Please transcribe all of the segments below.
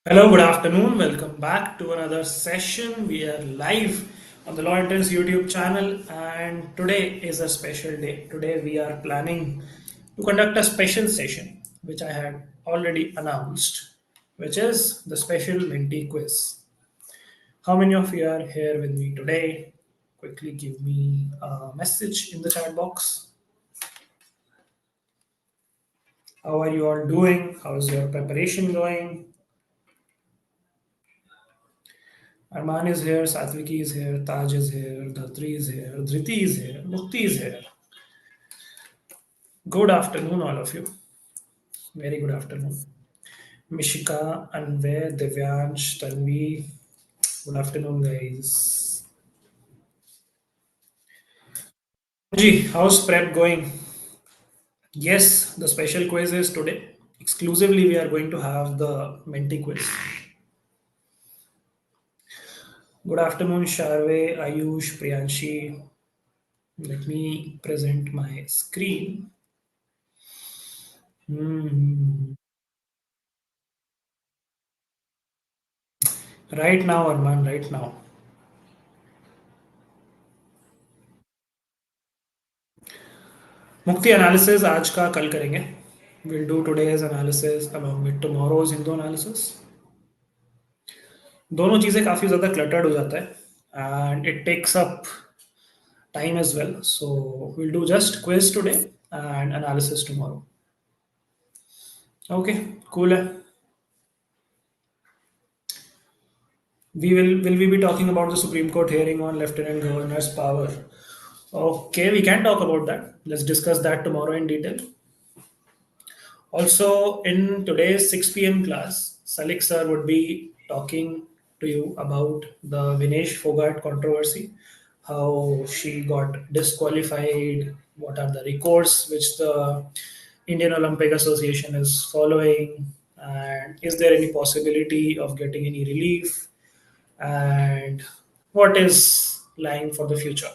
Hello, good afternoon. Welcome back to another session. We are live on the Law Entrance YouTube channel, and today is a special day. Today, we are planning to conduct a special session, which I had already announced, which is the special Menti quiz. How many of you are here with me today? Quickly give me a message in the chat box. How are you all doing? How's your preparation going? Arman is here, Satviki is here, Taj is here, Dhatri is here, Dhriti is here, Mukti is here. Good afternoon, all of you. Very good afternoon. Mishika, Anvay, Divyansh, Tanvi. Good afternoon, guys. Ji, how's prep going? Yes, the special quiz is today. Exclusively, we are going to have the Menti quiz. Good afternoon, Sharve, Ayush, Priyanshi. Let me present my screen. Hmm. Right now, Arman, right now. मुक्ति analysis आज का कल करेंगे. We'll do today's analysis along with tomorrow's Hindu analysis. दोनों चीज़ें काफ़ी ज़्यादा cluttered हो जाता है and it takes up time as well. So we'll do just quiz today and analysis tomorrow. Okay, cool है. Will we be talking about the Supreme Court hearing on Lieutenant Governor's power? Okay, we can talk about that. Let's discuss that tomorrow in detail. Also, in today's 6 p.m. class, Salik sir would be talking to you about the Vinesh Fogart controversy, how she got disqualified, what are the recourse which the Indian Olympic Association is following, and is there any possibility of getting any relief, and what is lying for the future.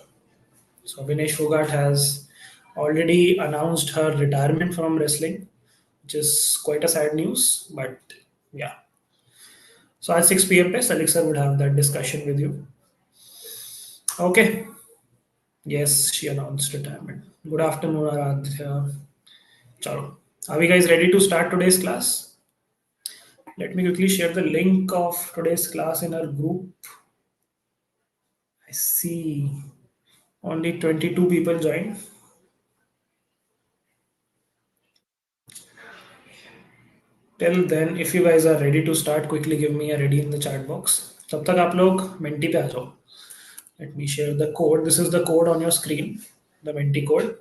So Vinesh Fogart has already announced her retirement from wrestling, which is quite a sad news. But yeah, so at 6 p.m. Plus, Alexa would have that discussion with you. Okay. Yes, she announced retirement. Good afternoon, Aradhya. Chalo. Are we guys ready to start today's class? Let me quickly share the link of today's class in our group. I see only 22 people joined. Till then, if you guys are ready to start, quickly give me a ready in the chat box. तब तक आप लोग mentee पे आ जाओ. Let me share the code. This is the code on your screen, the Menti code.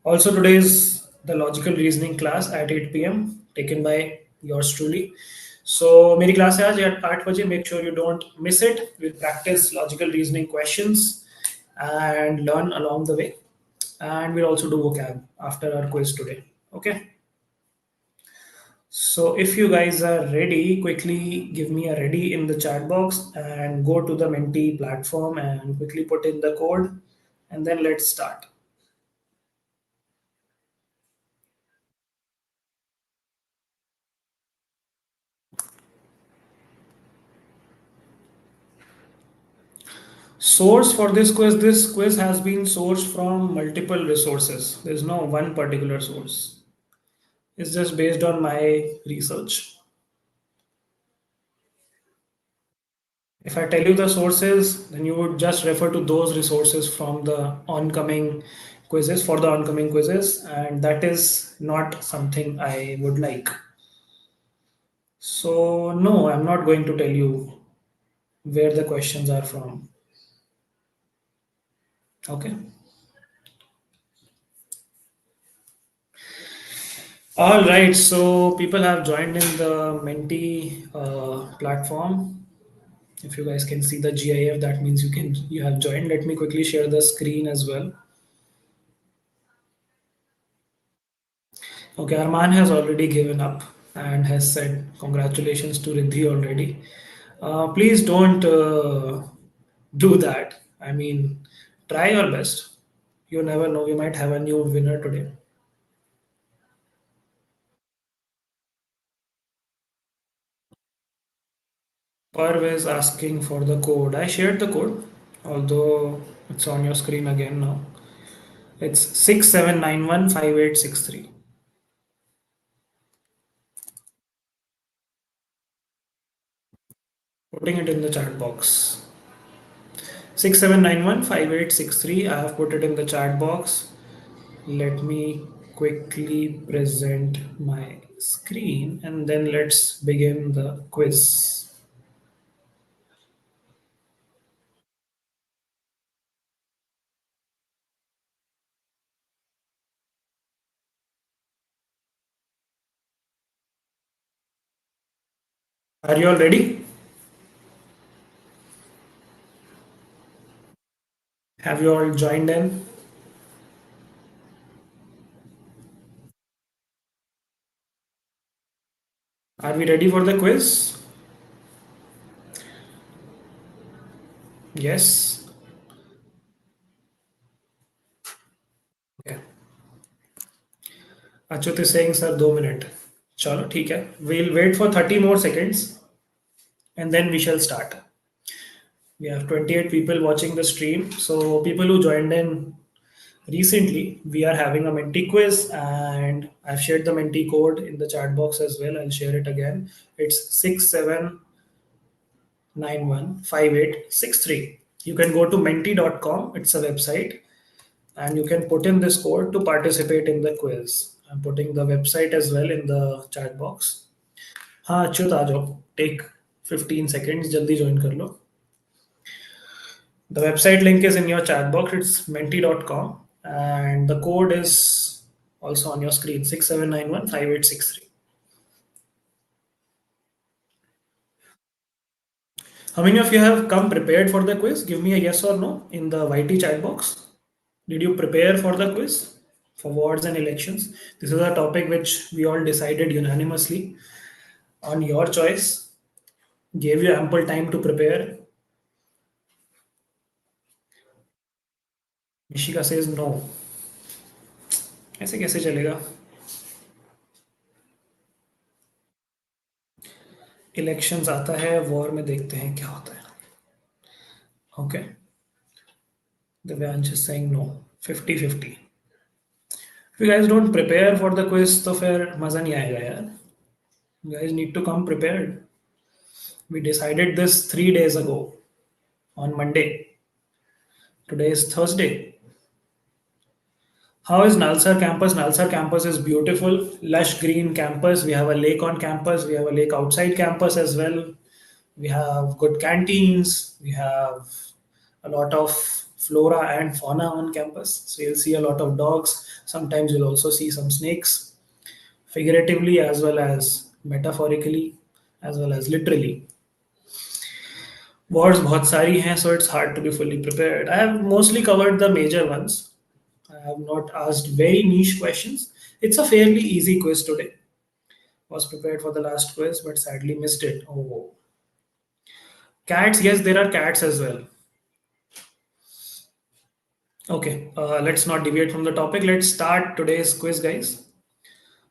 Also, today is the logical reasoning class at 8 p.m. taken by yours truly. So, मेरी class है आज 8 बजे. Make sure you don't miss it. We'll practice logical reasoning questions and learn along the way. And we'll also do vocab after our quiz today. Okay. So if you guys are ready, quickly give me a ready in the chat box and go to the Menti platform and quickly put in the code and then let's start. Source for this quiz has been sourced from multiple resources. There's no one particular source. It's just based on my research. If I tell you the sources, then you would just refer to those resources from the oncoming quizzes for the oncoming quizzes, and that is not something I would like. So, no, I'm not going to tell you where the questions are from. Okay. All right. So, people have joined in the Menti platform. If you guys can see the GIF, that means you have joined. Let me quickly share the screen as well. Okay, Arman has already given up and has said congratulations to Riddhi already. Please don't do that. I mean, try your best. You never know. We might have a new winner today. Perv is asking for the code. I shared the code, although it's on your screen again now. It's 67915863. Putting it in the chat box. 67915863. I have put it in the chat box. Let me quickly present my screen and then let's begin the quiz. Are you all ready? Have you all joined in? Are we ready for the quiz? Yes. Okay. Achyut is saying, sir, 2 minutes. Chalo, ठीक है. We'll wait for 30 more seconds and then we shall start. We have 28 people watching the stream. So, people who joined in recently, we are having a Menti quiz and I've shared the Menti code in the chat box as well. I'll share it again. It's 67915863. You can go to menti.com. It's a website and you can put in this code to participate in the quiz. I'm putting the website as well in the chat box. हाँ अच्युत आ जाओ. Take 15 seconds. जल्दी join कर लो. The website link is in your chat box. It's menti.com and the code is also on your screen 67915863. How many of you have come prepared for the quiz? Give me a yes or no in the YT chat box. Did you prepare for the quiz for wards and elections? This is a topic which we all decided unanimously on your choice. Gave you ample time to prepare. Mishika says no. ऐसे कैसे चलेगा? Elections आता है war में देखते हैं क्या होता है. Okay. Divyansh is saying no. 50-50. If you guys don't prepare for the quiz तो फिर मजा नहीं आएगा यार. You guys need to come prepared. We decided this 3 days ago on Monday. Today is Thursday. How is Nalsar campus? Nalsar campus is beautiful, lush green campus. We have a lake on campus. We have a lake outside campus as well. We have good canteens. We have a lot of flora and fauna on campus. So you'll see a lot of dogs. Sometimes you'll also see some snakes, figuratively as well as metaphorically, as well as literally. Words बहुत सारी हैं, so it's hard to be fully prepared. I have mostly covered the major ones. I have not asked very niche questions. It's a fairly easy quiz today. Was prepared for the last quiz, but sadly missed it. Oh, cats. Yes, there are cats as well. Okay, let's not deviate from the topic. Let's start today's quiz, guys.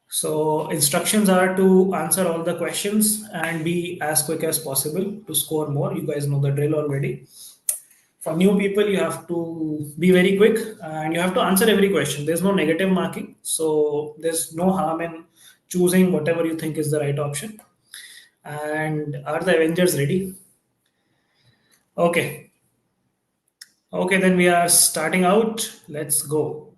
So, instructions are to answer all the questions and be as quick as possible to score more. You guys know the drill already. For new people, you have to be very quick and you have to answer every question. There's no negative marking, so there's no harm in choosing whatever you think is the right option. And are the Avengers ready? Okay. Okay, then we are starting out. Let's go.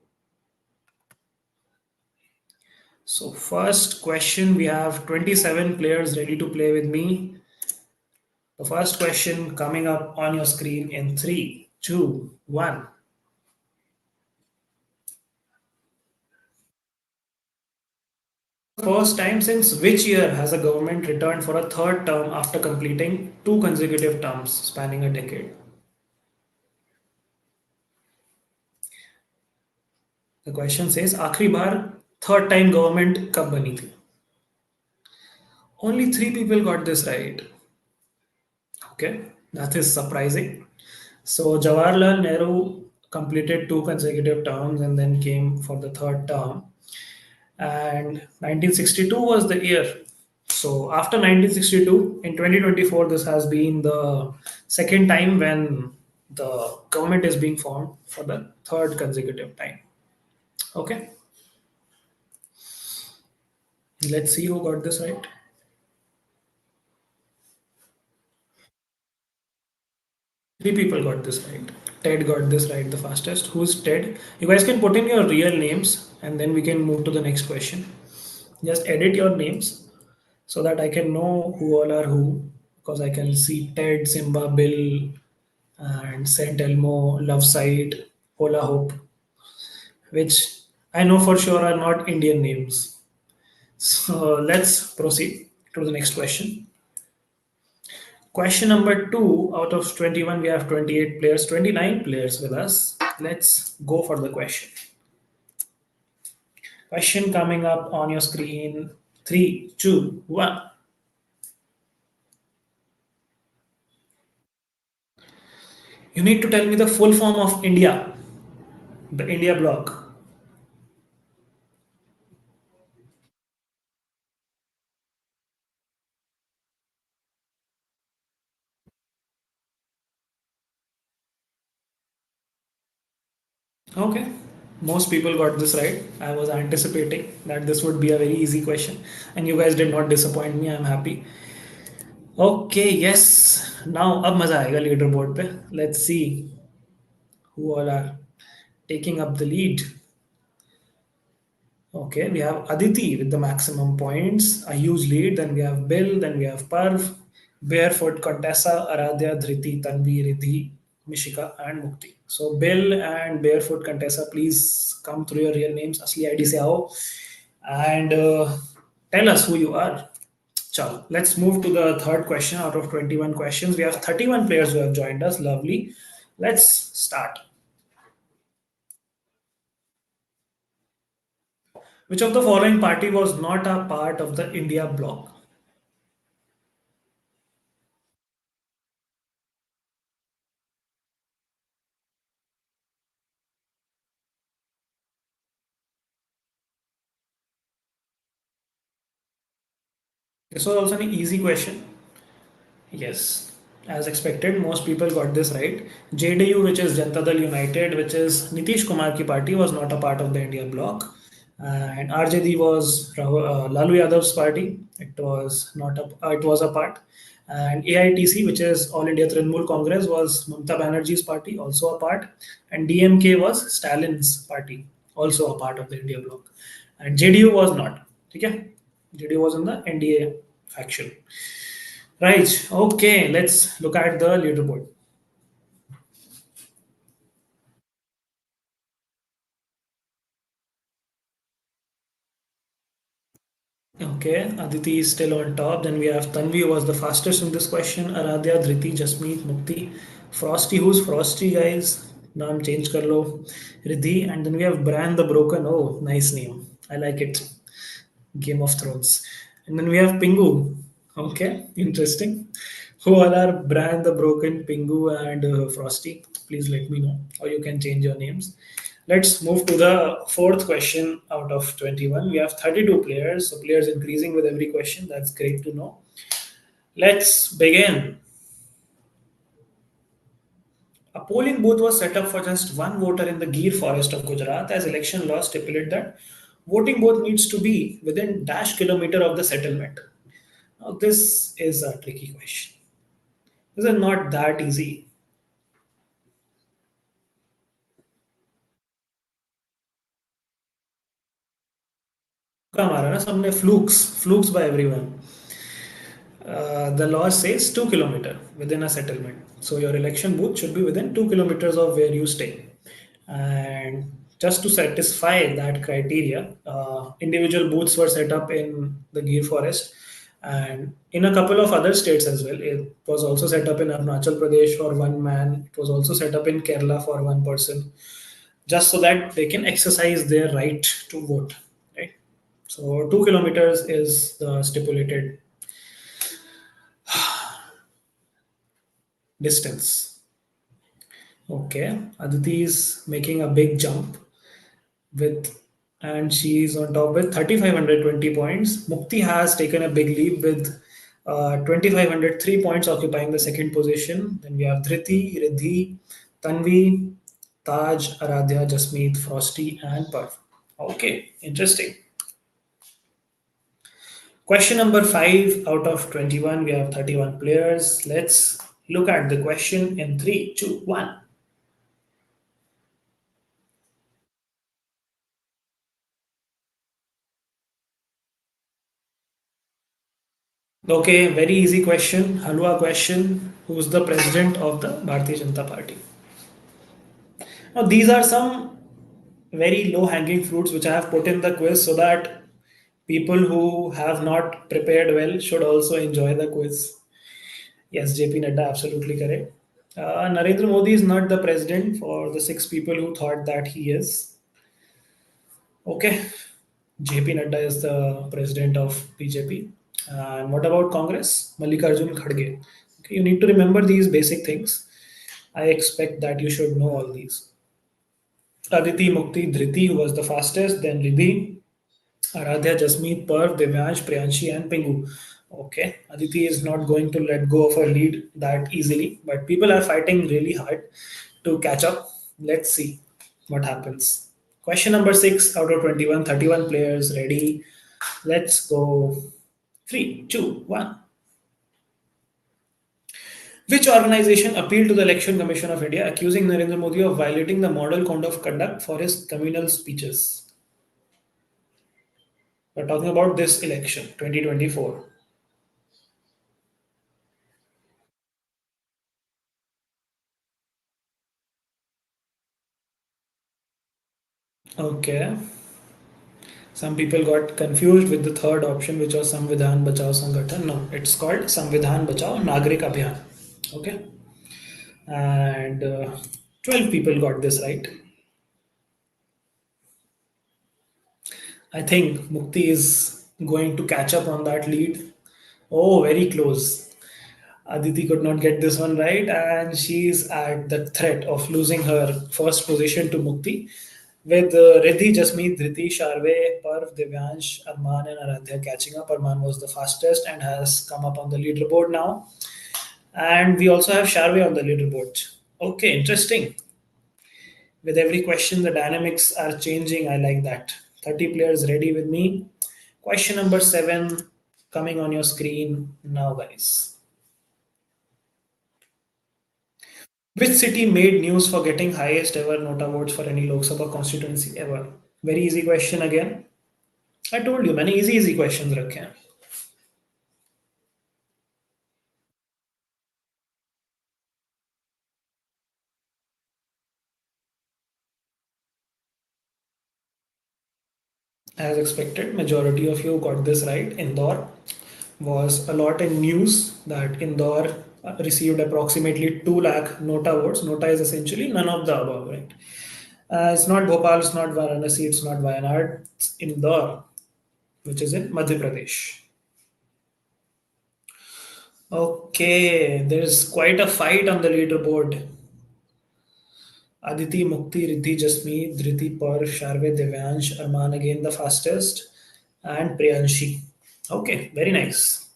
So, first question, we have 27 players ready to play with me. The first question coming up on your screen in 3, 2, 1. First time since which year has a government returned for a third term after completing two consecutive terms spanning a decade? The question says, आखिरी बार third time government कब बनी थी? Only three people got this right. Okay, that is surprising. So Jawaharlal Nehru completed two consecutive terms and then came for the third term. And 1962 was the year. So after 1962, in 2024, this has been the second time when the government is being formed for the third consecutive time. Okay, let's see who got this right. Three people got this right. Ted got this right the fastest. Who's Ted? You guys can put in your real names and then we can move to the next question. Just edit your names so that I can know who all are who because I can see Ted, Simba, Bill, and Saint Elmo, Love Sight, Hola Hope, which I know for sure are not Indian names. So let's proceed to the next question. Question number two, out of 21, we have 28 players, 29 players with us. Let's go for the question. Question coming up on your screen. Three, two, one. You need to tell me the full form of India, the India block. Okay. Most people got this right. I was anticipating that this would be a very easy question, and you guys did not disappoint me. I'm happy. Okay, yes. Now अब मजा आएगा leader board पे. Let's see who all are taking up the lead. Okay, we have Aditi with the maximum points, a huge lead. Then we have Bill, then we have Parv, Barefoot, Contessa, Aradhya, Dhriti, Tanvi, Riddhi, Mishika, and Mukti. So Bill and Barefoot Contessa, please come through your real names. Asli ID se aao and tell us who you are. Chalo, let's move to the third question out of 21 questions. We have 31 players who have joined us. Lovely. Let's start. Which of the following party was not a part of the India bloc? This was also an easy question. Yes, as expected, most people got this right. JDU, which is Janata Dal United, which is Nitish Kumar ki party, was not a part of the India bloc. And RJD was Lalu Yadav's party. It was not a, it was a part. And AITC, which is All India Trinamool Congress, was Mamata Banerjee's party, also a part. And DMK was Stalin's party, also a part of the India bloc. And JDU was not. Okay? JDU was in the NDA faction. Right. Okay. Let's look at the leaderboard. Okay. Aditi is still on top. Then we have Tanvi who was the fastest in this question. Aradhya, Dhriti, Jasmeet, Mukti. Frosty. Who's Frosty, guys? Naam change kar lo. Riddhi. And then we have Bran the Broken. Oh, nice name. I like it. Game of Thrones. And then we have Pingu. Okay. Interesting. Who all are Bran the Broken, Pingu, and Frosty? Please let me know. Or you can change your names. Let's move to the fourth question out of 21. We have 32 players, so players increasing with every question. That's great to know. Let's begin. A polling booth was set up for just one voter in the Gir forest of Gujarat as election laws stipulate that voting booth needs to be within dash kilometer of the settlement. Now, this is a tricky question. This is not that easy. तुक्का मारा ना सबने flukes by everyone. The law says 2 kilometer within a settlement. So your election booth should be within 2 kilometers of where you stay. And just to satisfy that criteria, individual booths were set up in the Gir forest and in a couple of other states as well. It was also set up in Arunachal Pradesh for one man. It was also set up in Kerala for one person, just so that they can exercise their right to vote. Right. So 2 kilometers is the stipulated distance. Okay, Aditi is making a big jump with and she's on top with 3,520 points. Mukti has taken a big leap with 2,503 points, occupying the second position. Then we have Dhriti, Riddhi, Tanvi, Taj, Aradhya, Jasmeet, Frosty, and Parv. Okay, interesting. Question number 5 out of 21. We have 31 players. Let's look at the question in 3, 2, 1. Okay, very easy question. Halwa question. Who's the president of the Bharatiya Janata Party? Now, these are some very low hanging fruits which I have put in the quiz so that people who have not prepared well should also enjoy the quiz. Yes, JP Nadda, absolutely correct. Narendra Modi is not the president for the 6 people who thought that he is. Okay, JP Nadda is the president of BJP. And what about Congress? Mallikarjun Kharge. Okay, you need to remember these basic things. I expect that you should know all these. Aditi Mukti Dhriti, who was the fastest, then Riddhi, Aradhya, Jasmeet, Parv, Devyansh, Priyanshi, and Pingu. Okay, Aditi is not going to let go of her lead that easily, but people are fighting really hard to catch up. Let's see what happens. Question number 6 out of 21, 31 players ready. Let's go. 3, 2, 1. Which organization appealed to the Election Commission of India accusing Narendra Modi of violating the model code of conduct for his communal speeches? We're talking about this election, 2024. Okay. Some people got confused with the third option, which was Samvidhan Bachao Sangathan. No, it's called Samvidhan Bachao Nagrik Abhiyan. Okay. And 12 people got this right. I think Mukti is going to catch up on that lead. Oh, very close. Aditi could not get this one right, and she's at the threat of losing her first position to Mukti. With Riddhi, Jasmeet, Dhriti, Sharve, Parv, Devyansh, Arman, and Aradhya catching up. Arman was the fastest and has come up on the leaderboard now. And we also have Sharve on the leaderboard. Okay, interesting. With every question, the dynamics are changing. I like that. 30 players ready with me. Question number 7 coming on your screen now, guys. Which city made news for getting highest ever nota votes for any Lok Sabha constituency ever? Very easy question again. I told you, many easy questions रखे हैं. As expected, majority of you got this right. Indore was a lot in news that Indore received approximately 2 lakh nota votes. Nota is essentially none of the above, right? It's not Bhopal, it's not Varanasi, it's not Wayanad, it's Indore, which is in Madhya Pradesh. Okay, there's quite a fight on the leaderboard. Aditi, Mukti, Riddhi, Jasmeet, Dhriti, Par, Sharve, Devyansh, Arman again the fastest, and Priyanshi. Okay, very nice.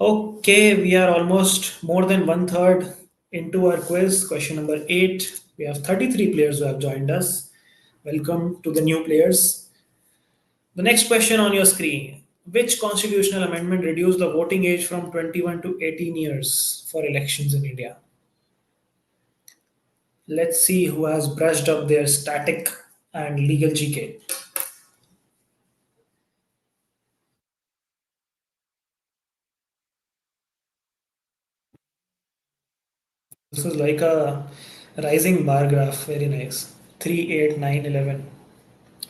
Okay, we are almost more than one third into our quiz. Question number 8. We have 33 players who have joined us. Welcome to the new players. The next question on your screen. Which constitutional amendment reduced the voting age from 21 to 18 years for elections in India? Let's see who has brushed up their static and legal GK. This is like a rising bar graph. Very nice. 3, 8, 9, 11.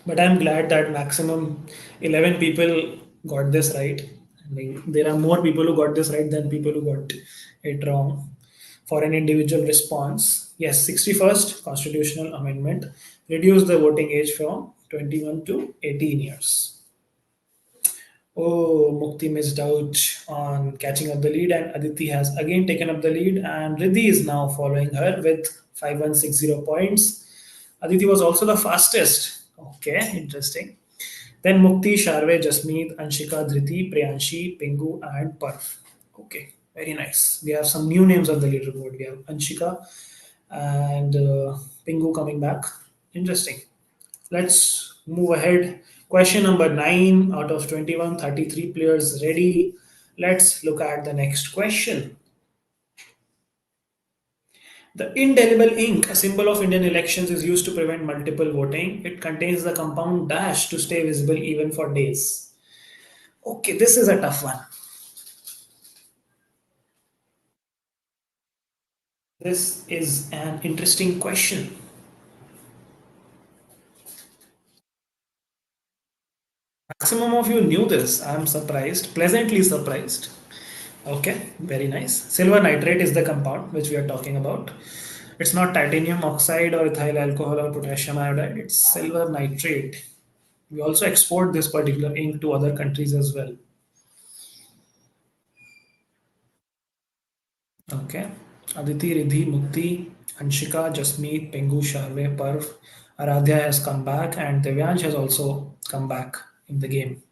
But I'm glad that maximum 11 people got this right. I mean, there are more people who got this right than people who got it wrong. For an individual response, yes, 61st constitutional amendment reduced the voting age from 21 to 18 years. Oh, Mukti missed out on catching up the lead, and Aditi has again taken up the lead, and Riddhi is now following her with 5160 points. Aditi was also the fastest Okay, interesting. Then Mukti, Sharve, Jasmeet, Anshika, Dhriti, Priyanshi, Pingu, and Parv. Okay, very nice. We have some new names on the leaderboard. We have Anshika and Pingu coming back. Interesting. Let's move ahead. Question number 9 out of 21, 33 players ready. Let's look at the next question. The indelible ink, a symbol of Indian elections, is used to prevent multiple voting. It contains the compound dash to stay visible even for days. Okay, this is a tough one. This is an interesting question. Maximum of you knew this. I'm surprised, pleasantly surprised. Okay, very nice. Silver nitrate is the compound which we are talking about. It's not titanium oxide or ethyl alcohol or potassium iodide, it's silver nitrate. We also export this particular ink to other countries as well. Okay. Aditi, Riddhi, Mukti, Anshika, Jasmeet, Pengu, Sharve, Parv, Aradhya has come back, and Devyansh has also come back in the game.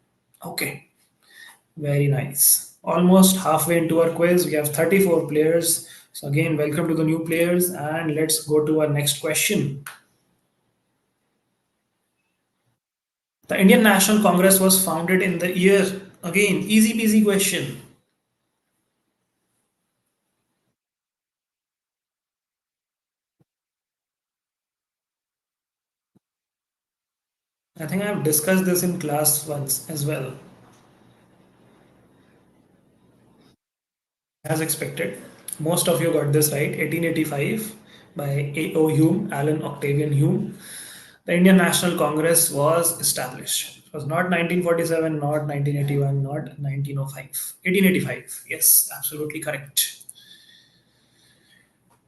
Okay. Very nice. Almost halfway into our quiz. We have 34 players. So, again, welcome to the new players. And let's go to our next question. The Indian National Congress was founded in the year. Again, easy peasy question. I think I've discussed this in class once as well. As expected, most of you got this right. 1885 by A.O. Hume, Alan Octavian Hume. The Indian National Congress was established. It was not 1947, not 1981, not 1905. 1885. Yes, absolutely correct.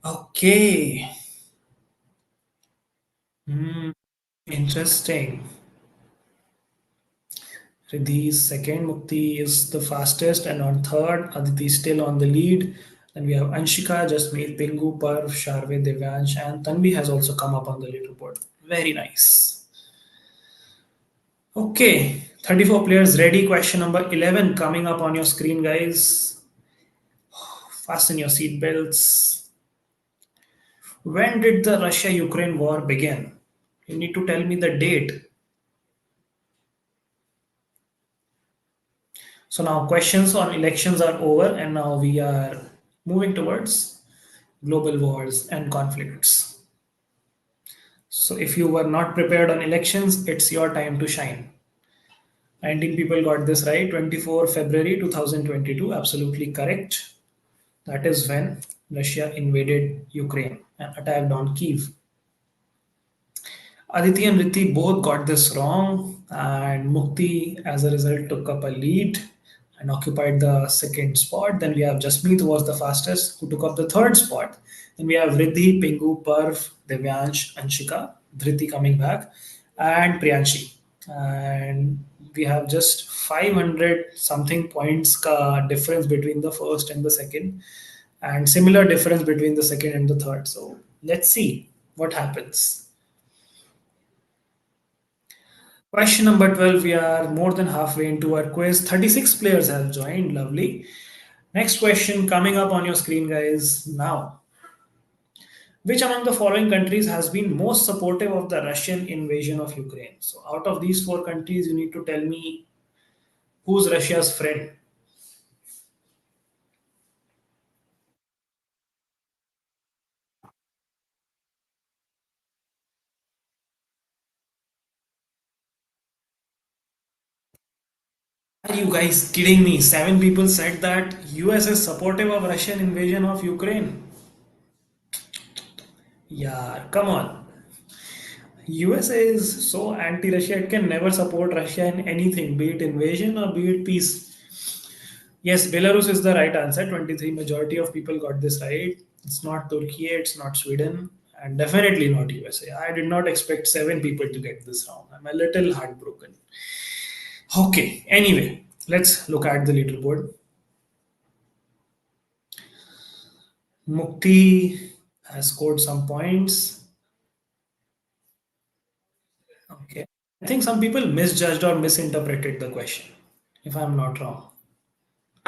Okay. Hmm, interesting. Riddhi's second, Mukti is the fastest, and on third, Aditi is still on the lead. Then we have Anshika, Jasmeet, Pingu, Parv, Sharve, Devyansh, and Tanvi has also come up on the leaderboard. Very nice. Okay, 34 players ready. Question number 11 coming up on your screen, guys. Fasten your seatbelts. When did the Russia Ukraine war begin? You need to tell me the date. So now questions on elections are over, and now we are moving towards global wars and conflicts. So if you were not prepared on elections, it's your time to shine. 19 people got this right. 24 February 2022, absolutely correct. That is when Russia invaded Ukraine and attacked on Kiev. Aditi and Ritti both got this wrong, and Mukti, as a result, took up a lead and occupied the second spot. Then we have Jasmeet, who was the fastest, who took up the third spot. Then we have Riddhi, Pingu, Parv, Devyansh, Anshika, Dhriti coming back, and Priyanshi. And we have just 500 something points difference between the first and the second, and similar difference between the second and the third. So let's see what happens. Question number 12. We are more than halfway into our quiz. 36 players have joined. Lovely. Next question coming up on your screen, guys. Now, which among the following countries has been most supportive of the Russian invasion of Ukraine? So, out of these four countries, you need to tell me who's Russia's friend. Are you guys kidding me? Seven people said that US is supportive of Russian invasion of Ukraine. Yeah, come on. USA is so anti-Russia, it can never support Russia in anything, be it invasion or be it peace. Yes, Belarus is the right answer. 23 majority of people got this right. It's not Turkey, it's not Sweden, and definitely not USA. I did not expect seven people to get this wrong. I'm a little heartbroken. Okay, anyway, let's look at the leaderboard. Mukti has scored some points. Okay. I think some people misjudged or misinterpreted the question, if I'm not wrong.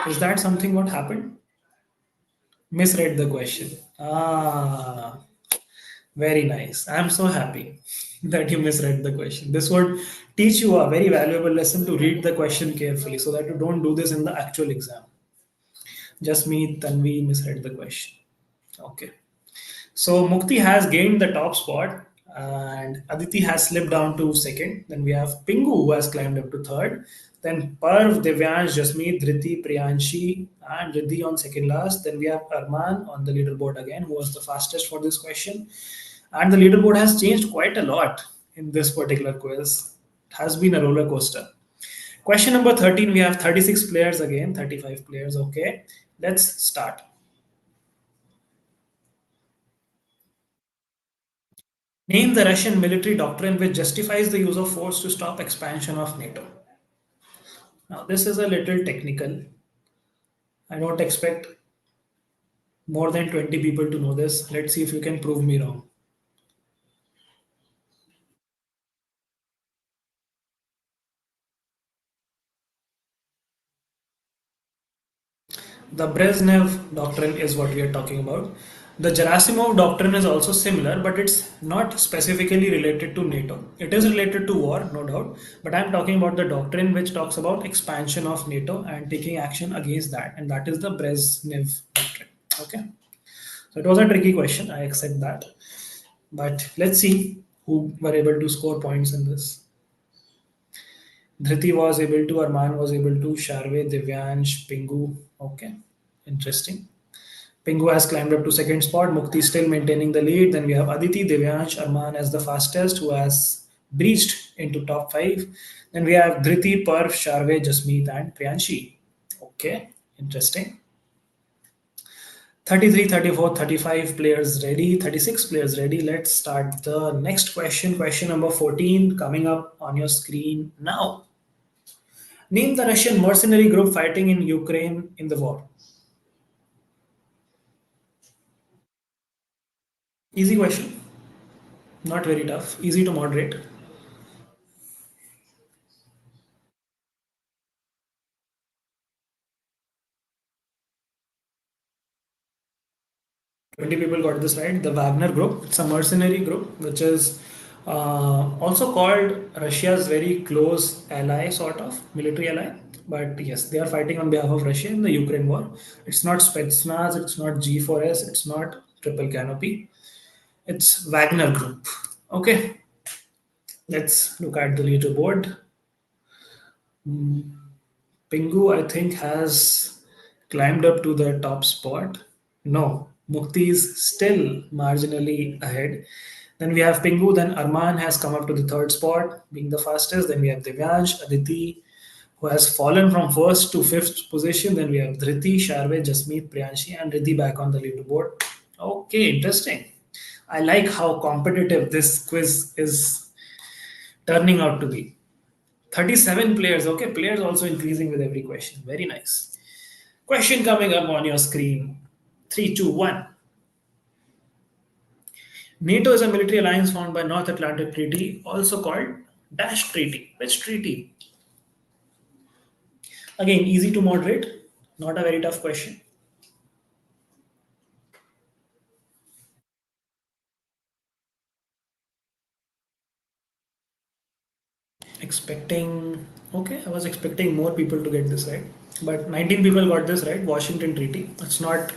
Is that something what happened? Misread the question. Ah, very nice. I'm so happy that you misread the question. This would teach you a very valuable lesson to read the question carefully so that you don't do this in the actual exam. Just me, Tanvi misread the question. Okay. So Mukti has gained the top spot and Aditi has slipped down to second. Then we have Pingu who has climbed up to third. Then Parv, Devyansh, Jasmeet, Dhriti, Priyanshi, and Riddhi on second last. Then we have Arman on the leaderboard again, who was the fastest for this question. And the leaderboard has changed quite a lot in this particular quiz. It has been a roller coaster. Question number 13, we have 36 players again, 35 players. Okay, let's start. Name the Russian military doctrine which justifies the use of force to stop expansion of NATO. Now, this is a little technical. I don't expect more than 20 people to know this. Let's see if you can prove me wrong. The Brezhnev doctrine is what we are talking about. The Gerasimov doctrine is also similar, but it's not specifically related to NATO. It is related to war, no doubt, but I'm talking about the doctrine which talks about expansion of NATO and taking action against that, and that is the Brezhnev doctrine. Okay, so it was a tricky question, I accept that, but let's see who were able to score points in this. Dhriti was able to, Arman was able to, Sharve, Divyansh, Pingu. Okay, interesting. Pingu has climbed up to second spot. Mukti still maintaining the lead. Then we have Aditi, Devyansh, Arman as the fastest, who has breached into top five. Then we have Dhriti, Parv, Sharve, Jasmeet, and Priyanshi. Okay, interesting. 33, 34, 35 players ready, 36 players ready. Let's start the next question. Question number 14 coming up on your screen now. Name the Russian mercenary group fighting in Ukraine in the war. Easy question, not very tough, easy to moderate. 20 people got this right. The Wagner group, it's a mercenary group which is also called Russia's very close ally, sort of military ally. But yes, they are fighting on behalf of Russia in the Ukraine war. It's not Spetsnaz, it's not G4S, it's not Triple Canopy. It's Wagner group. Okay, let's look at the leaderboard. Pingu, I think, has climbed up to the top spot. No, Mukti is still marginally ahead. Then we have Pingu, then Arman has come up to the third spot, being the fastest. Then we have Divyansh, Aditi, who has fallen from first to fifth position. Then we have Dhriti, Sharve, Jasmeet, Priyanshi, and Riddhi back on the leaderboard. Okay, interesting. I like how competitive this quiz is turning out to be. 37 players. Okay, players also increasing with every question. Very nice. Question coming up on your screen. Three, two, one. NATO is a military alliance formed by North Atlantic Treaty, also called Dash Treaty. Which treaty? Again, easy to moderate. Not a very tough question. Expecting. Okay, I was expecting more people to get this right. But 19 people got this right. Washington Treaty. It's not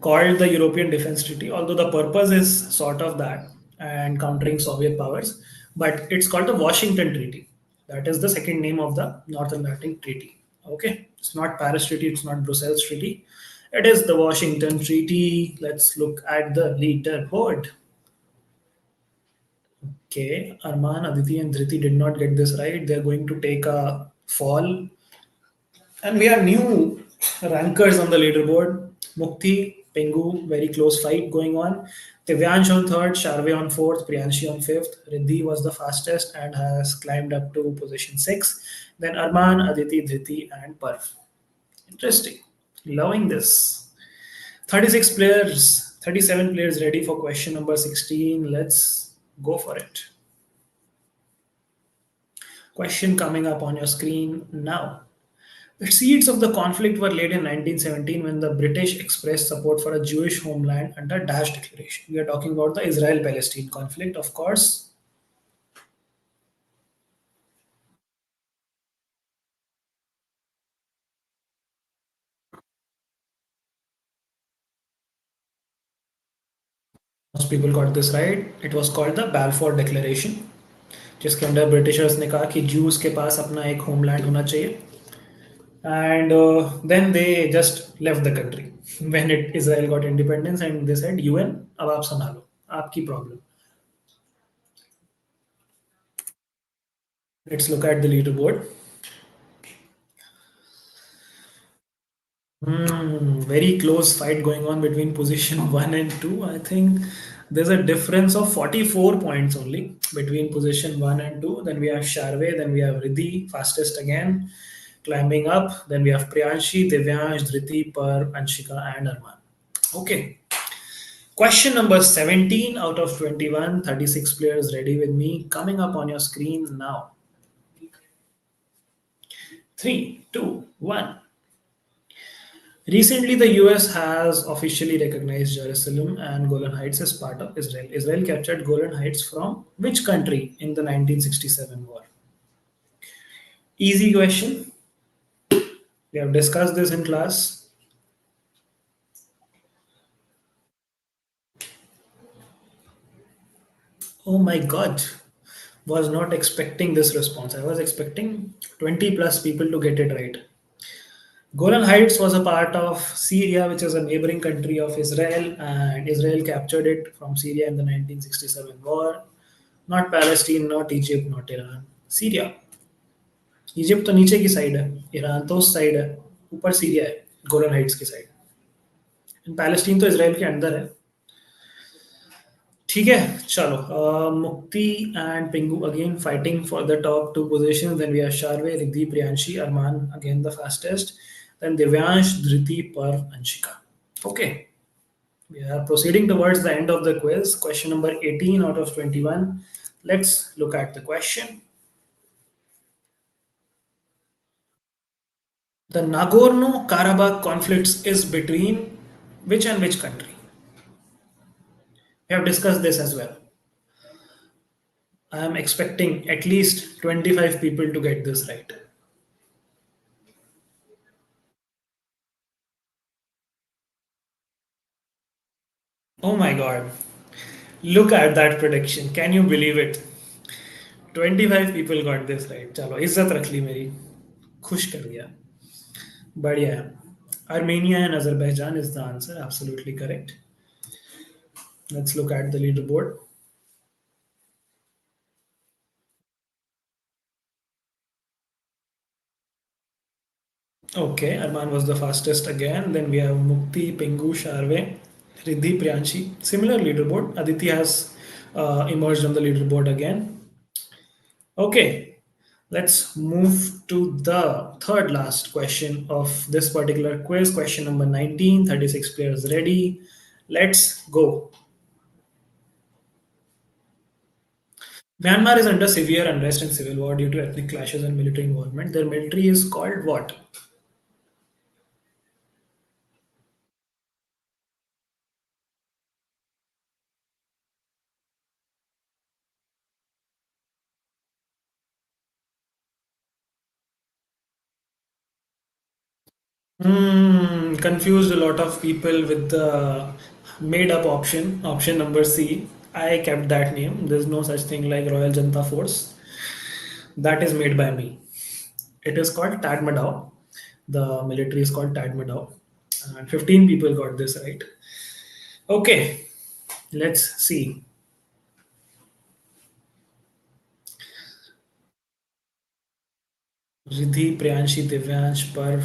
called the European Defense Treaty, although the purpose is sort of that and countering Soviet powers. But it's called the Washington Treaty. That is the second name of the North Atlantic Treaty. Okay, it's not Paris Treaty, it's not Brussels Treaty. It is the Washington Treaty. Let's look at the leaderboard. Okay, Arman, Aditi, and Dhriti did not get this right. They're going to take a fall. And we have new rankers on the leaderboard. Mukti, Pengu, very close fight going on. Divyansh on third, Sharve on fourth, Priyanshi on fifth. Riddhi was the fastest and has climbed up to position six. Then Arman, Aditi, Dhriti, and Parv. Interesting. Loving this. 36 players, 37 players ready for question number 16. Let's go for it. Question coming up on your screen now. The seeds of the conflict were laid in 1917 when the British expressed support for a Jewish homeland under Dash Declaration. We are talking about the Israel Palestine conflict, of course. Most people got this right. It was called the Balfour Declaration, जिसके अंदर Britishers ने कहा कि Jews के पास अपना एक homeland होना चाहिए. And then they just left the country when Israel got independence, and they said UN अब आप संभालो आपकी problem. Let's look at the leaderboard. Very close fight going on between position 1 and 2. I think there's a difference of 44 points only between position 1 and 2. Then we have Sharve, then we have Riddhi, fastest again, climbing up. Then we have Priyanshi, Divyansh, Dhriti, Par, Anshika, and Arman. Okay. Question number 17 out of 21, 36 players ready with me. Coming up on your screen now. Three, two, one. Recently, the US has officially recognized Jerusalem and Golan Heights as part of Israel. Israel captured Golan Heights from which country in the 1967 war? Easy question. We have discussed this in class. Oh my god. Was not expecting this response. I was expecting 20 plus people to get it right. Golan Heights was a part of Syria, which is a neighboring country of Israel, and Israel captured it from Syria in the 1967 war. Not Palestine, not Egypt, not Iran. Syria. Egypt तो नीचे की side है, Iran तो उस side है, ऊपर Syria है, Golan Heights की साइड. पैलेस्टीन तो इसराइल के अंदर है. ठीक है, चलो. Mukti and Pingu again fighting for the top two position. Then we have Sharve, Riddhi, Priyanshi, Arman again the fastest. Then Divyansh, Dhriti, पर, Anshika. Okay, we are proceeding towards the end of the quiz. Question number 18 out of 21. Let's look at the question. The Nagorno Karabakh conflicts is between which and which country? We have discussed this as well. I am expecting at least 25 people to get this right. Oh my god. Look at that prediction. Can you believe it? 25 people got this right. चलो इज्जत रख ली मेरी. खुश कर दिया. बढ़िया है. Armenia and Azerbaijan is the answer. Absolutely correct. Let's look at the leaderboard. Okay, Arman was the fastest again. Then we have Mukti, Pingu, Sharve, Riddhi, Priyanshi. Similar leaderboard. Aditi has emerged on the leaderboard again. Okay, let's move to the third last question of this particular quiz. Question number 19, 36 players ready. Let's go. Myanmar is under severe unrest and civil war due to ethnic clashes and military involvement. Their military is called what? Confused a lot of people with the made up option number C. I kept that name. There's no such thing like Royal Janta Force. That is made by me. It is called Tatmadaw. The military is called Tatmadaw. And 15 people got this right. Okay, let's see. Riddhi, Priyanshi, Divyansh, Parv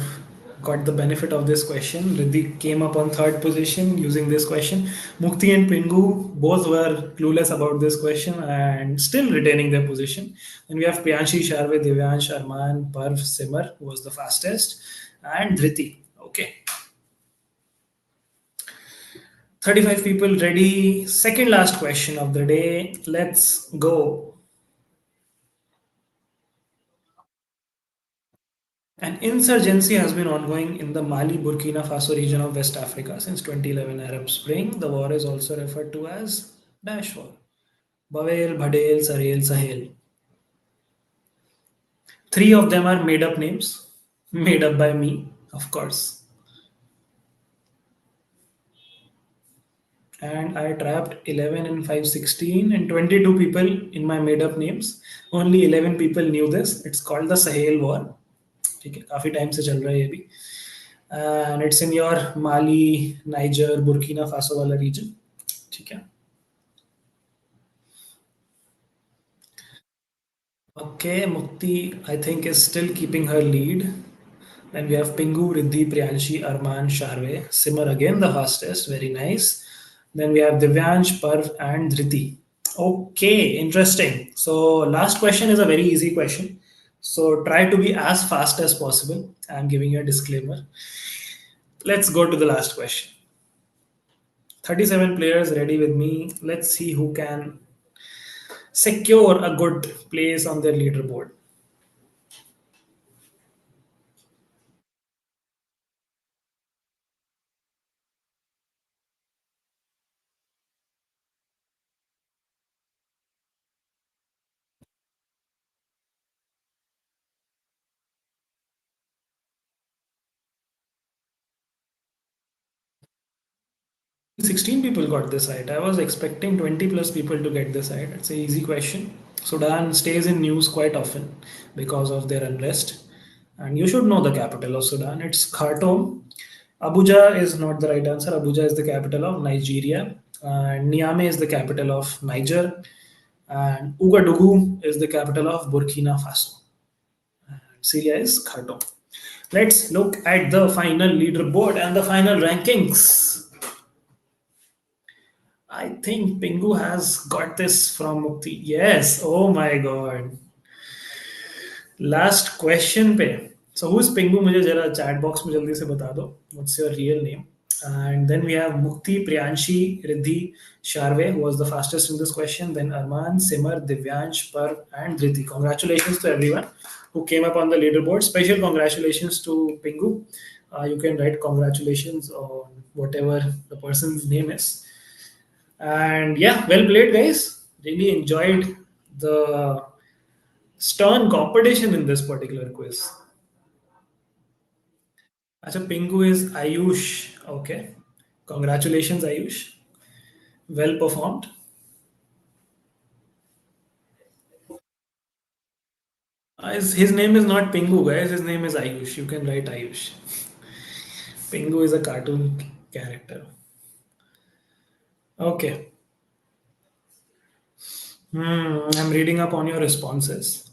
got the benefit of this question. Riddhi came up on third position using this question. Mukti and Pingu both were clueless about this question and still retaining their position. Then we have Priyanshi, Sharve, Divyansh, Arman, Parv, Simar, who was the fastest, and Dhriti. Okay. 35 people ready. Second last question of the day. Let's go. An insurgency has been ongoing in the Mali Burkina Faso region of West Africa since 2011 Arab Spring. The war is also referred to as Dash War. Bawel, Bhadel, Sarel, Sahel. Three of them are made up names, made up by me, of course. And I trapped 11 and 516 and 22 people in my made up names. Only 11 people knew this. It's called the Sahel War. ठीक है काफी time से चल रहा है ये भी and it's in your Mali, Niger, Burkina Faso वाला region. ठीक है. Okay, Mukti, I think, is still keeping her lead. Then we have Pingu, Riddhi, Priyanshi, Arman, Sharve, Simar again, the fastest, very nice. Then we have Divyansh, Parv, and Dhriti. Okay, interesting. So, last question is a very easy question. So, try to be as fast as possible. I'm giving you a disclaimer. Let's go to the last question. 37 players ready with me. Let's see who can secure a good place on their leaderboard. 16 people got this right. I was expecting 20 plus people to get this right. It's an easy question. Sudan stays in news quite often because of their unrest. And you should know the capital of Sudan. It's Khartoum. Abuja is not the right answer. Abuja is the capital of Nigeria. And Niamey is the capital of Niger. And Ouagadougou is the capital of Burkina Faso. Syria is Khartoum. Let's look at the final leaderboard and the final rankings. I think Pingu has got this from Mukti. Yes. Oh my god. Last question पे. So who's Pingu? मुझे जरा chat box में जल्दी से बता दो. What's your real name? And then we have Mukti, Priyanshi, Riddhi, Sharve, who was the fastest in this question. Then Arman, Simar, Divyansh, Par, and Riddhi. Congratulations to everyone who came up on the leaderboard. Special congratulations to Pingu. You can write congratulations on whatever the person's name is. And yeah, well played, guys. Really enjoyed the stern competition in this particular quiz. Acha, Pingu is Ayush. Okay. Congratulations, Ayush. Well performed. His name is not Pingu, guys. His name is Ayush. You can write Ayush. Pingu is a cartoon character. Okay. I'm reading up on your responses.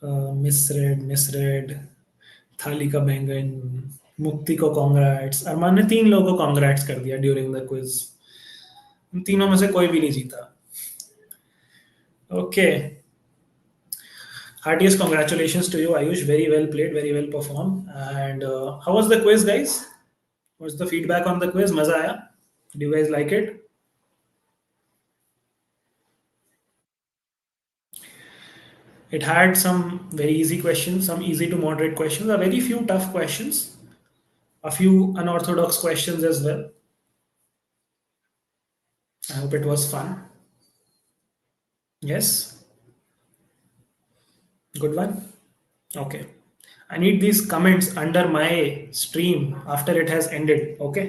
Misread. थाली का बैंगन मुक्ति को congrats अरमान ने तीन लोगों को congrats कर दिया ड्यूरिंग द क्विज इन तीनों में से कोई भी नहीं जीता okay heartiest congratulations to you Ayush very well played very well performed and how was the quiz guys what's the feedback on the quiz मजा आया do you guys like it it had some very easy questions some easy to moderate questions a very few tough questions a few unorthodox questions as well I hope it was fun yes good one okay I need these comments under my stream after it has ended okay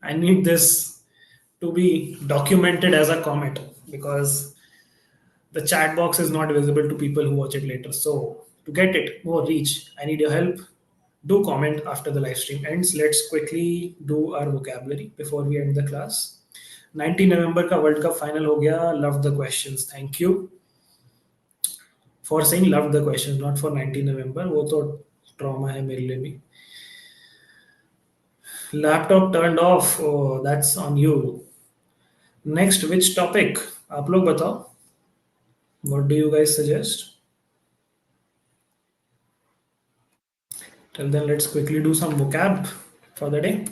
I need this to be documented as a comment because the chat box is not visible to people who watch it later. So to get it more reach, I need your help. Do comment after the live stream ends. Let's quickly do our vocabulary before we end the class. 19 November का World Cup final हो गया. Love the questions. Thank you for saying love the questions, not for 19 November. वो तो trauma है मेरे लिए भी. Laptop turned off. Oh, that's on you. Next, which topic? आप लोग बताओ. What do you guys suggest? Till then, let's quickly do some vocab for the day.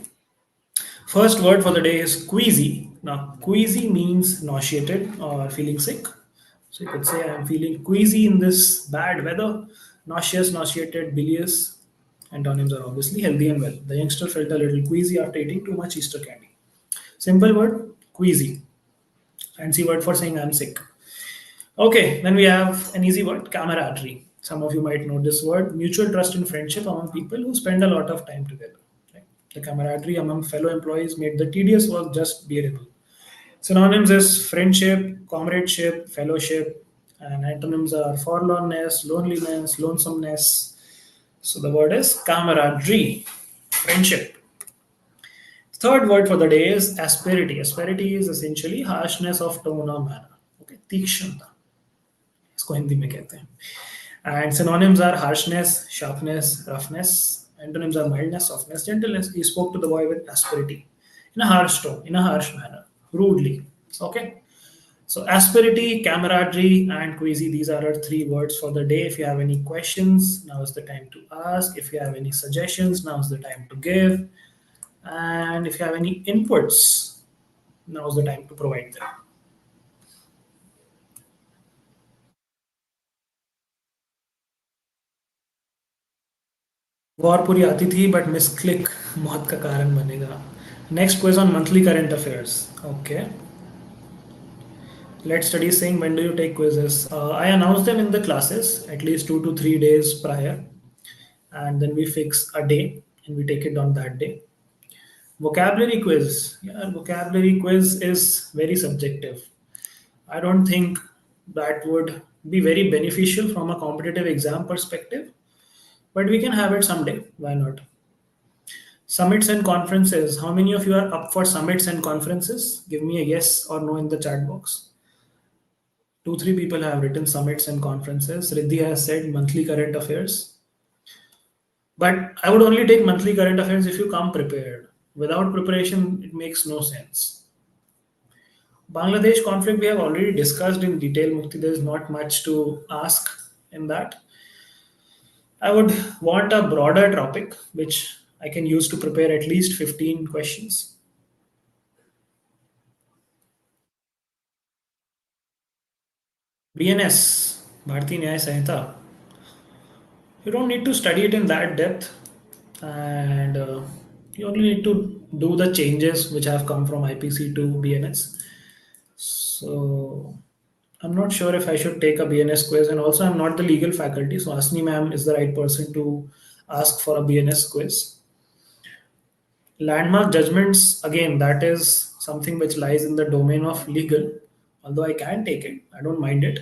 First word for the day is queasy. Now, queasy means nauseated or feeling sick. So you could say, I'm feeling queasy in this bad weather. nauseous, nauseated, bilious. Antonyms are obviously healthy and well. The youngster felt a little queasy after eating too much Easter candy. Simple word, queasy. Fancy word for saying I'm sick. Okay, then we have an easy word, camaraderie. Some of you might know this word, mutual trust and friendship among people who spend a lot of time together. Right? The camaraderie among fellow employees made the tedious work just bearable. Synonyms is friendship, comradeship, fellowship, and antonyms are forlornness, loneliness, lonesomeness. So the word is camaraderie, friendship. Third word for the day is asperity. Asperity is essentially harshness of tone or manner. Okay, तीक्ष्णता इसको हिंदी में कहते हैं. And synonyms are harshness, sharpness, roughness. Antonyms are mildness, softness, gentleness. He spoke to the boy with asperity, in a harsh tone, in a harsh manner, rudely. Okay. So asperity, camaraderie, and queasy, these are our three words for the day. If you have any questions, now is the time to ask. If you have any suggestions, now is the time to give. And if you have any inputs, now is the time to provide them. War पूरी आती थी but miss click मौत का कारण बनेगा. Next question on monthly current affairs. Okay, let's study saying when do you take quizzes. I announce them in the classes at least 2 to 3 days prior, and then we fix a day and we take it on that day. Vocabulary quiz. Yeah, vocabulary quiz is very subjective. I don't think that would be very beneficial from a competitive exam perspective, but we can have it someday. Why not? Summits and conferences. How many of you are up for summits and conferences? Give me a yes or no in the chat box. Two, three people have written summits and conferences. Riddhi has said monthly current affairs. But I would only take monthly current affairs if you come prepared. Without preparation, it makes no sense. Bangladesh conflict we have already discussed in detail, Mukti. There is not much to ask in that. I would want a broader topic which I can use to prepare at least 15 questions. BNS, Bharati Nyaya Sanhita. You don't need to study it in that depth, and you only need to do the changes which have come from IPC to BNS. So I'm not sure if I should take a BNS quiz, and also I'm not the legal faculty, so Asni ma'am is the right person to ask for a BNS quiz. Landmark judgments, again, that is something which lies in the domain of legal, although I can take it, I don't mind it.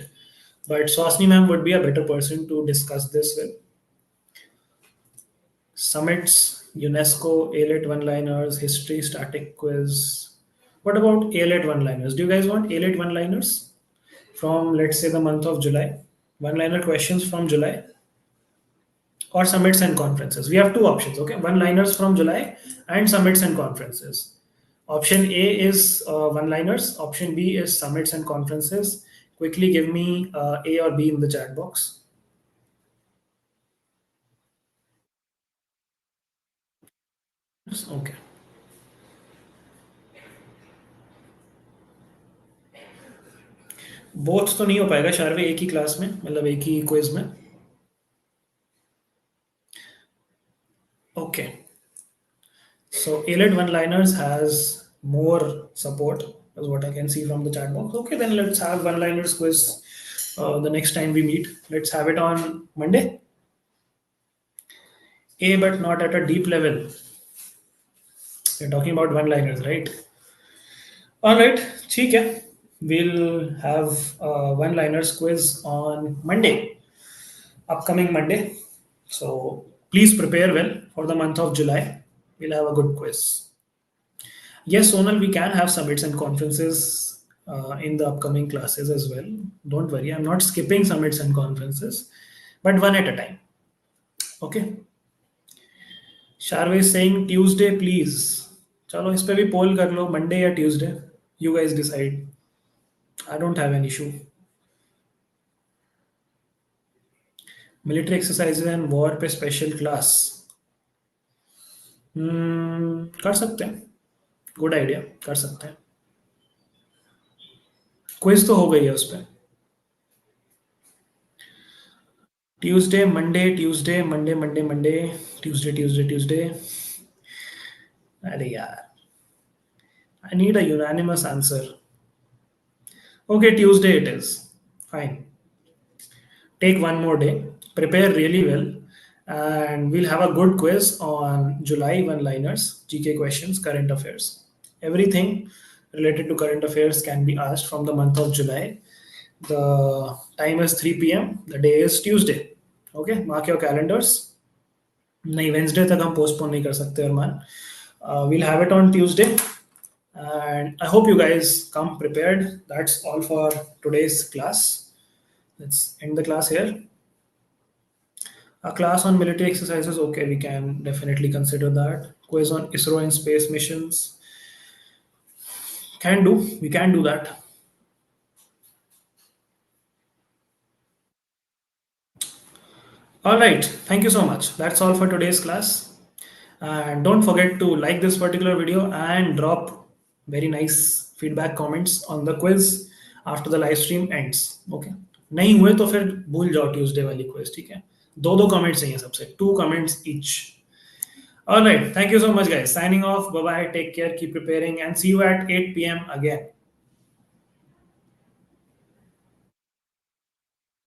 But Swasni ma'am would be a better person to discuss this with. Summits, UNESCO, ALET one liners, history, static quiz. What about ALET one liners? Do you guys want ALET one liners from, let's say, the month of July? One liner questions from July, or summits and conferences? We have two options, okay? One liners from July and summits and conferences. Option A is one liners, option B is summits and conferences. Quickly give me A or B in the chat box. Okay. Both तो नहीं हो पाएगा शार्वे एक ही class में, मतलब एक ही quiz में. Okay, so ALET one liners has more support is what I can see from the chat box. Okay, then let's have one liners quiz the next time we meet. Let's have it on Monday. A, but not at a deep level. We're talking about one liners, right? All right, ठीक है. We'll have one liners quiz on Monday, upcoming Monday. So please prepare well for the month of July. We'll have a good quiz. Yes, Sonal, we can have summits and conferences in the upcoming classes as well. Don't worry, I'm not skipping summits and conferences, but one at a time. Okay. Sharve is saying Tuesday, please. चलो इस पे भी poll कर लो, Monday या Tuesday. You guys decide. I don't have an issue. Military exercises and war पे special class. कर सकते हैं. Good idea. कर सकते हैं. क्विज तो हो गई है उस पर. Tuesday, Monday, Tuesday, Monday, Monday, Monday, Tuesday, Tuesday, Tuesday. अरे यार, I need a unanimous answer. Okay, Tuesday it is. Fine. Take one more day, prepare really well, and we'll have a good quiz on July one liners, GK questions, current affairs. Everything related to current affairs can be asked from the month of July. The time is 3 p.m. The day is Tuesday. Okay, mark your calendars. नहीं Wednesday तक हम postpone नहीं कर सकते अरमान. We'll have it on Tuesday, and I hope you guys come prepared. That's all for today's class. Let's end the class here. A class on military exercises, okay, we can definitely consider that. Quiz on ISRO and space missions, we can do that. All right, thank you so much. That's all for today's class. And don't forget to like this particular video and drop very nice feedback comments on the quiz after the live stream ends. Okay, नहीं हुए तो फिर भूल जाओ Tuesday वाली quiz. ठीक है, दो दो कमेंट्स चाहिए सबसे, 2 comments each. All right. Thank you so much, guys. Signing off. Bye bye. Take care. Keep preparing and see you at 8 p.m. again.